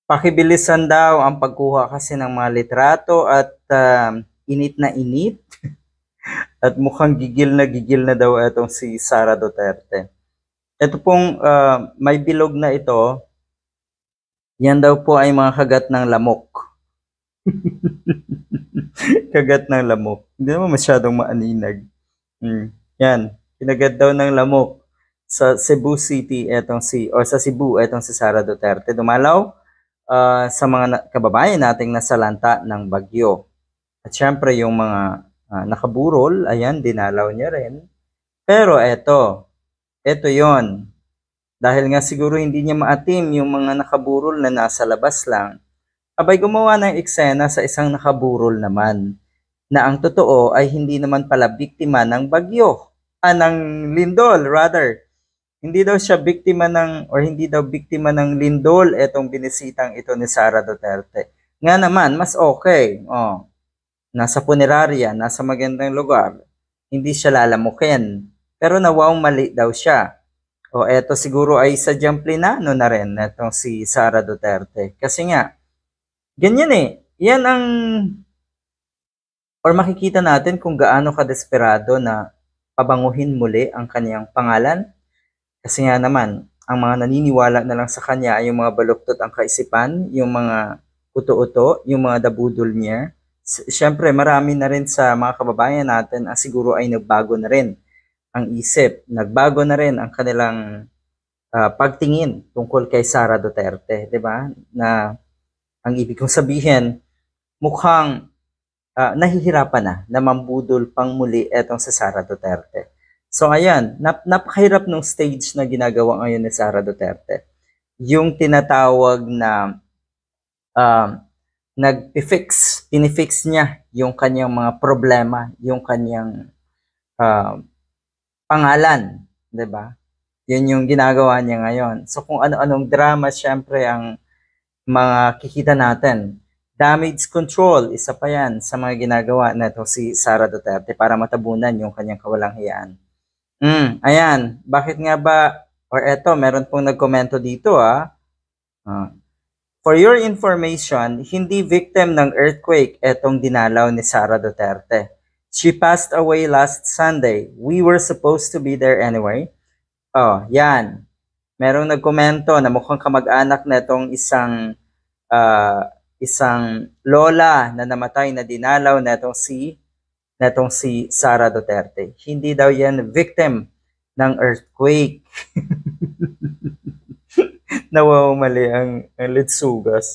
Pakibilisan daw ang pagkuha kasi ng mga litrato at init na init at mukhang gigil na daw itong si Sara Duterte. Ito pong may bilog na ito, yan daw po ay mga kagat ng lamok. Kagat ng lamok. Hindi naman masyadong maaninag. Yan, kinagat daw ng lamok sa Cebu City sa Cebu etong si Sara Duterte. Dumalaw sa mga kababayan nating nasalanta ng bagyo. At syempre yung mga nakaburol, ayan, dinalaw niya rin. Pero eto yon. Dahil nga siguro hindi niya maatim yung mga nakaburol na nasa labas lang, abay gumawa ng eksena sa isang nakaburol naman, na ang totoo ay hindi naman pala biktima ng bagyo, ng lindol rather. Hindi daw siya biktima hindi daw biktima ng lindol etong binisitang ito ni Sara Duterte. Nga naman, mas okay. Nasa punerarya, nasa magandang lugar, hindi siya lalamukin. Pero nawawang mali daw siya. Eto siguro ay sadyang plinano na rin etong si Sara Duterte. Kasi nga, ganyan yan makikita natin kung gaano kadesperado na pabanguhin muli ang kanyang pangalan. Kasi nga naman, ang mga naniniwala na lang sa kanya ay yung mga baluktot ang kaisipan, yung mga uto-uto, yung mga dabudol niya. Siyempre, marami na rin sa mga kababayan natin siguro ay nagbago na rin ang isip. Nagbago na rin ang kanilang pagtingin tungkol kay Sara Duterte, 'di ba? Na ang ibig kong sabihin, mukhang nahihirapan na mambudol pang muli etong si Sara Duterte. So ayan, napakahirap ng stage na ginagawa ngayon ni Sara Duterte. Yung tinatawag na pinifix niya yung kanyang mga problema, yung kanyang pangalan, 'di ba? Yun yung ginagawa niya ngayon. So kung ano-anong drama syempre ang mga kikita natin. Damage control, isa pa yan sa mga ginagawa na si Sara Duterte para matabunan yung kanyang kawalang hiyaan. Ayan, bakit nga ba, meron pong nagkomento dito for your information, hindi victim ng earthquake etong dinalaw ni Sara Duterte. She passed away last Sunday. We were supposed to be there anyway. Yan. Merong nagkomento na mukhang kamag-anak na itong isang lola na namatay na dinalaw na itong si Sara Duterte. Hindi daw yan victim ng earthquake. Nawawamali ang litsugas.